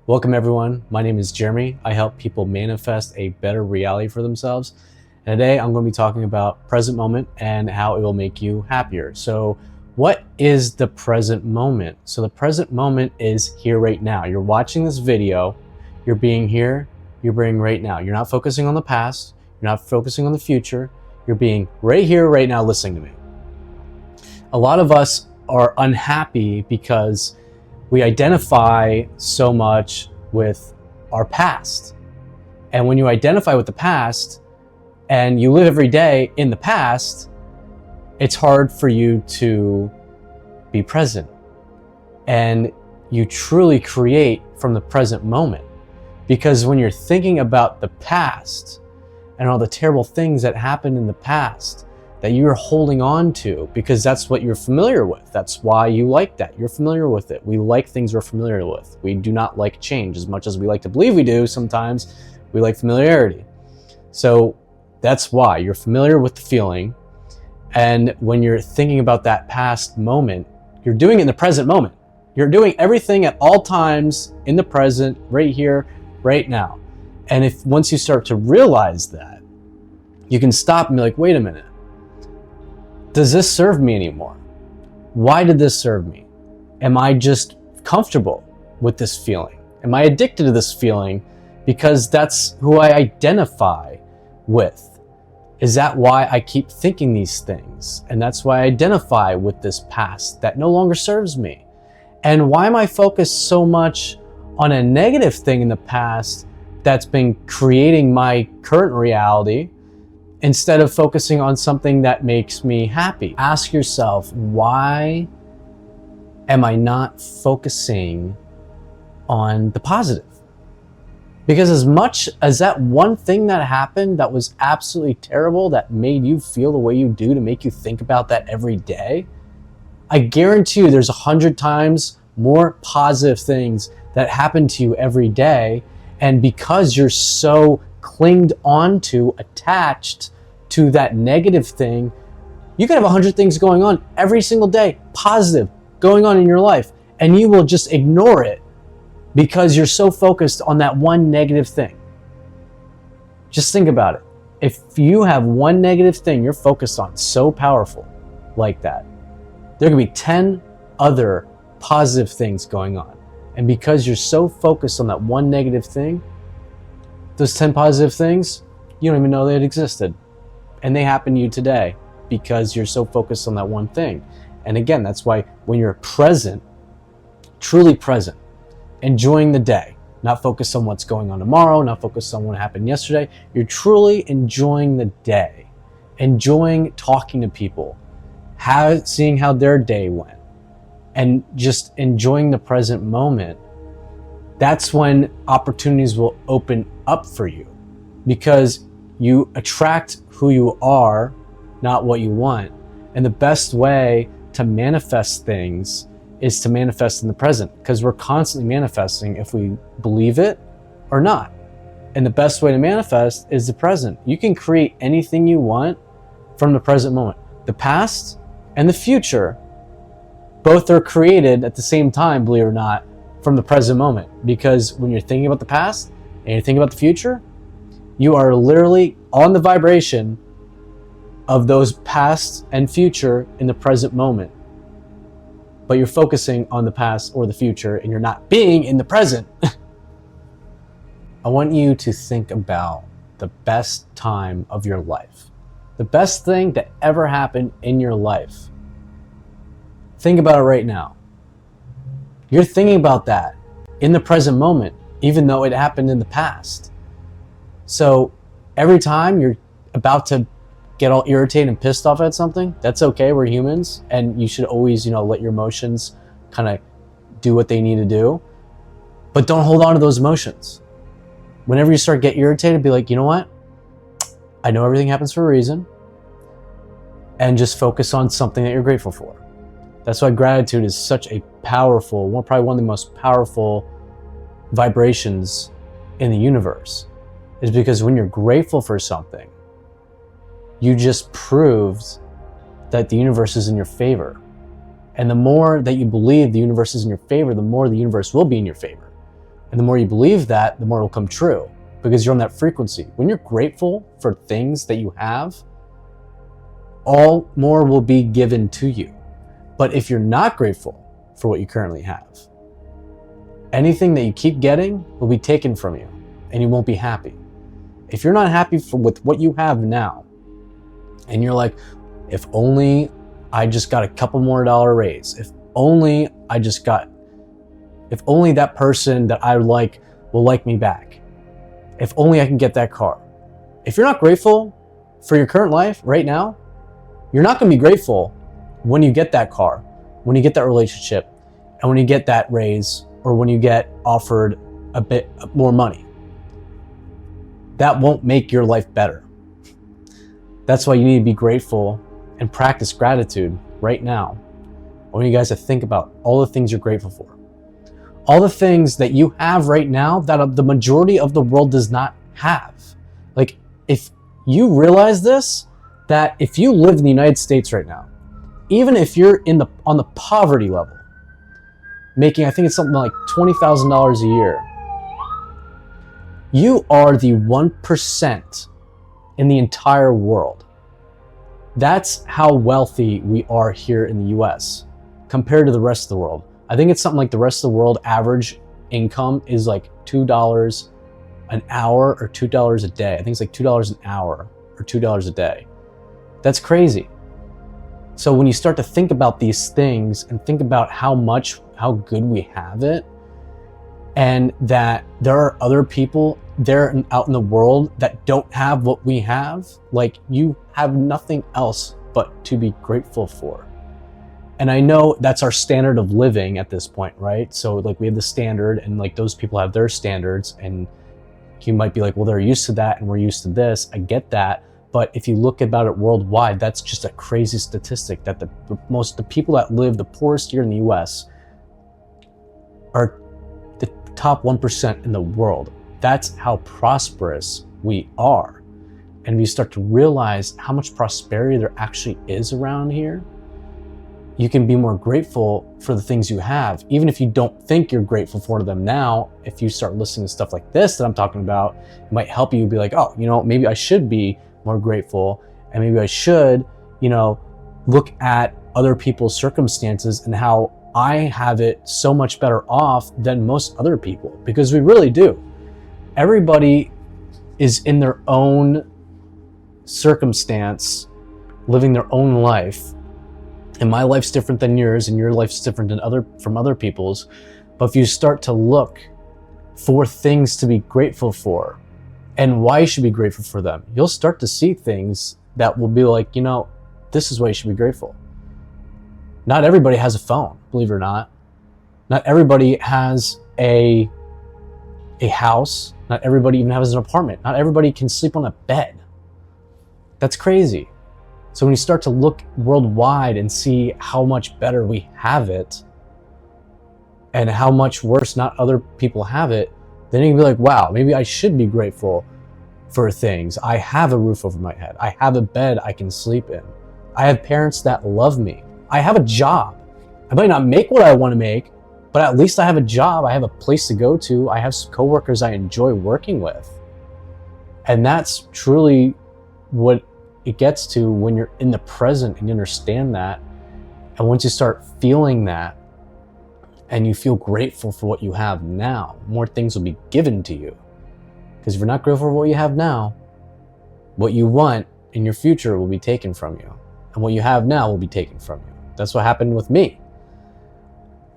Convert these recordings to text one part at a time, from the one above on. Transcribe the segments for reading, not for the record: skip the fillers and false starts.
Welcome everyone, my name is Jeremy. I help people manifest a better reality for themselves. And today I'm going to be talking about present moment and how it will make you happier. So what is the present moment? So the present moment is here right now. You're watching this video, you're being here, you're being right now. You're not focusing on the past, you're not focusing on the future, you're being right here, right now, listening to me. A lot of us are unhappy because we identify so much with our past. And when you identify with the past and you live every day in the past, it's hard for you to be present. And you truly create from the present moment. Because when you're thinking about the past and all the terrible things that happened in the past, that you're holding on to because that's what you're familiar with. That's why you like that. You're familiar with it. We like things we're familiar with. We do not like change as much as we like to believe we do. Sometimes we like familiarity. So that's why you're familiar with the feeling. And when you're thinking about that past moment, you're doing it in the present moment. You're doing everything at all times in the present, right here, right now. And if once you start to realize that, you can stop and be like, wait a minute. Does this serve me anymore? Why did this serve me? Am I just comfortable with this feeling? Am I addicted to this feeling because that's who I identify with? Is that why I keep thinking these things? And that's why I identify with this past that no longer serves me. And why am I focused so much on a negative thing in the past that's been creating my current reality instead of focusing on something that makes me happy? Ask yourself, why am I not focusing on the positive? Because as much as that one thing that happened that was absolutely terrible, that made you feel the way you do, to make you think about that every day, I guarantee you there's 100 times more positive things that happen to you every day. And because you're so clinged onto, attached to that negative thing, you can have 100 things going on every single day, positive, going on in your life, and you will just ignore it because you're so focused on that one negative thing. Just think about it. If you have one negative thing you're focused on, so powerful like that, there can be 10 other positive things going on. And because you're so focused on that one negative thing, those 10 positive things, you don't even know they existed. And they happen to you today because you're so focused on that one thing. And again, that's why when you're present, truly present, enjoying the day, not focused on what's going on tomorrow, not focused on what happened yesterday, you're truly enjoying the day, enjoying talking to people, seeing how their day went, and just enjoying the present moment. That's when opportunities will open up for you, because you attract who you are, not what you want. And the best way to manifest things is to manifest in the present, because we're constantly manifesting if we believe it or not. And the best way to manifest is the present. You can create anything you want from the present moment. The past and the future, both are created at the same time, believe it or not, from the present moment. Because when you're thinking about the past and you're thinking about the future, you are literally on the vibration of those past and future in the present moment. But you're focusing on the past or the future and you're not being in the present. I want you to think about the best time of your life. The best thing that ever happened in your life. Think about it right now. You're thinking about that in the present moment, even though it happened in the past. So every time you're about to get all irritated and pissed off at something, that's okay. We're humans, and you should always, let your emotions kind of do what they need to do. But don't hold on to those emotions. Whenever you start getting irritated, be like, you know what? I know everything happens for a reason. And just focus on something that you're grateful for. That's why gratitude is such a powerful, probably one of the most powerful vibrations in the universe. Is because when you're grateful for something, you just proved that the universe is in your favor. And the more that you believe the universe is in your favor, the more the universe will be in your favor. And the more you believe that, the more it'll come true, because you're on that frequency. When you're grateful for things that you have, all more will be given to you. But if you're not grateful for what you currently have, anything that you keep getting will be taken from you, and you won't be happy. If you're not happy with what you have now, and you're like, if only I just got a couple more dollar raise, if only that person that I like will like me back, if only I can get that car. If you're not grateful for your current life right now, you're not going to be grateful when you get that car, when you get that relationship, and when you get that raise, or when you get offered a bit more money. That won't make your life better. That's why you need to be grateful and practice gratitude right now. I want you guys to think about all the things you're grateful for. All the things that you have right now that the majority of the world does not have. Like, if you realize this, that if you live in the United States right now, even if you're on the poverty level, making, I think it's something like $20,000 a year, you are the 1% in the entire world. That's how wealthy we are here in the US compared to the rest of the world. I think it's something like the rest of the world average income is like $2 an hour or $2 a day. I think it's like $2 an hour or $2 a day. That's crazy. So when you start to think about these things and think about how good we have it, and that there are other people there out in the world that don't have what we have, like, you have nothing else but to be grateful for. And I know that's our standard of living at this point, right? So like, we have the standard, and like, those people have their standards, and you might be like, well, they're used to that and we're used to this. I get that. But if you look about it worldwide, that's just a crazy statistic that the people that live the poorest here in the US are the top 1% in the world. That's how prosperous we are. And we start to realize how much prosperity there actually is around here, you can be more grateful for the things you have. Even if you don't think you're grateful for them now, if you start listening to stuff like this that I'm talking about, it might help you be like, oh, maybe I should be more grateful, and maybe I should, look at other people's circumstances and how I have it so much better off than most other people, because we really do. Everybody is in their own circumstance, living their own life. And my life's different than yours, and your life's different than from other people's. But if you start to look for things to be grateful for and why you should be grateful for them, you'll start to see things that will be like, this is why you should be grateful. Not everybody has a phone, believe it or not. Not everybody has a house. Not everybody even has an apartment. Not everybody can sleep on a bed. That's crazy. So when you start to look worldwide and see how much better we have it and how much worse not other people have it, then you can be like, wow, maybe I should be grateful for things. I have a roof over my head. I have a bed I can sleep in. I have parents that love me. I have a job. I might not make what I want to make, but at least I have a job. I have a place to go to. I have some coworkers I enjoy working with. And that's truly what it gets to when you're in the present and you understand that. And once you start feeling that and you feel grateful for what you have now, more things will be given to you. Because if you're not grateful for what you have now, what you want in your future will be taken from you. And what you have now will be taken from you. That's what happened with me.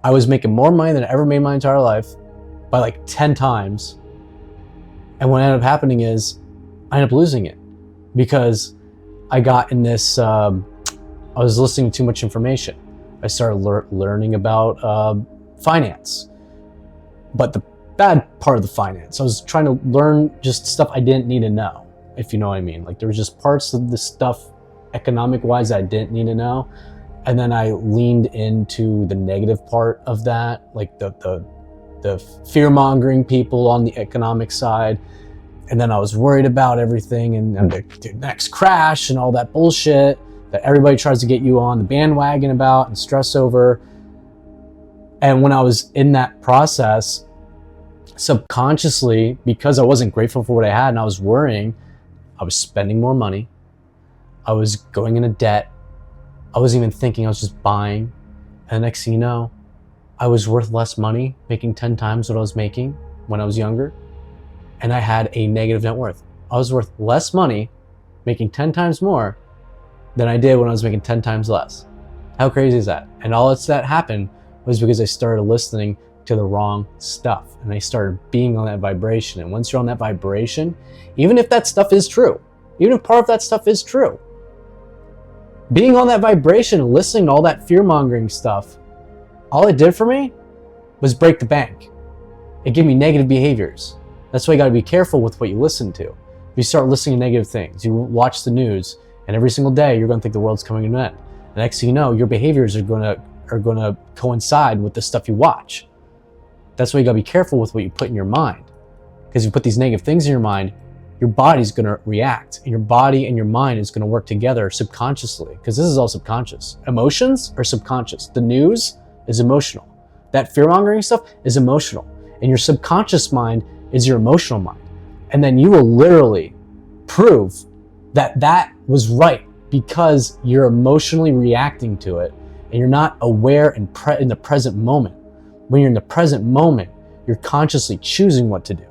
I was making more money than I ever made in my entire life by like 10 times. And what ended up happening is I ended up losing it because I got in this, I was listening to too much information. I started learning about finance, but the bad part of the finance. I was trying to learn just stuff I didn't need to know, if you know what I mean. Like, there was just parts of the stuff economic wise that I didn't need to know. And then I leaned into the negative part of that, like the fear-mongering people on the economic side. And then I was worried about everything and the next crash and all that bullshit that everybody tries to get you on the bandwagon about and stress over. And when I was in that process, subconsciously, because I wasn't grateful for what I had and I was worrying, I was spending more money. I was going into debt. I wasn't even thinking, I was just buying. And the next thing you know, I was worth less money, making 10 times what I was making when I was younger. And I had a negative net worth. I was worth less money, making 10 times more than I did when I was making 10 times less. How crazy is that? And all that happened was because I started listening to the wrong stuff and I started being on that vibration. And once you're on that vibration, even if that stuff is true, even if part of that stuff is true, being on that vibration and listening to all that fear-mongering stuff, all it did for me was break the bank. It gave me negative behaviors. That's why you gotta be careful with what you listen to. If you start listening to negative things, you watch the news, and every single day you're gonna think the world's coming to an end. The next thing you know, your behaviors are gonna coincide with the stuff you watch. That's why you gotta be careful with what you put in your mind. Because if you put these negative things in your mind, your body's gonna react. And your body and your mind is gonna work together subconsciously, because this is all subconscious. Emotions are subconscious. The news is emotional. That fear-mongering stuff is emotional. And your subconscious mind is your emotional mind. And then you will literally prove that that was right because you're emotionally reacting to it and you're not aware and in the present moment. When you're in the present moment, you're consciously choosing what to do.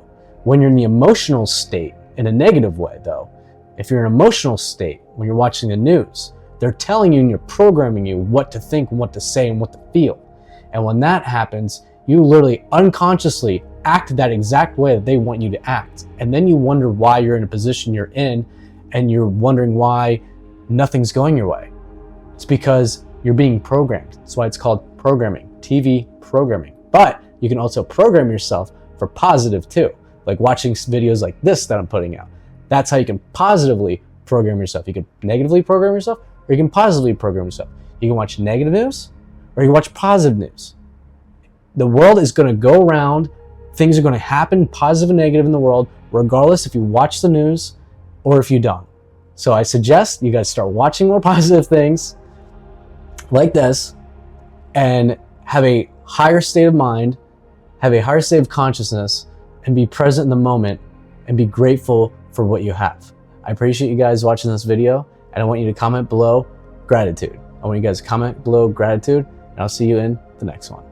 When you're in the emotional state, in a negative way though, if you're in an emotional state, when you're watching the news, they're telling you and you're programming you what to think and what to say and what to feel. And when that happens, you literally unconsciously act that exact way that they want you to act. And then you wonder why you're in a position you're in and you're wondering why nothing's going your way. It's because you're being programmed. That's why it's called programming, TV programming. But you can also program yourself for positive too, like watching videos like this that I'm putting out. That's how you can positively program yourself. You can negatively program yourself, or you can positively program yourself. You can watch negative news, or you can watch positive news. The world is going to go around. Things are going to happen, positive and negative in the world, regardless if you watch the news or if you don't. So I suggest you guys start watching more positive things like this and have a higher state of mind, have a higher state of consciousness, and be present in the moment and be grateful for what you have. I appreciate you guys watching this video, and I want you to comment below gratitude. I want you guys to comment below gratitude, and I'll see you in the next one.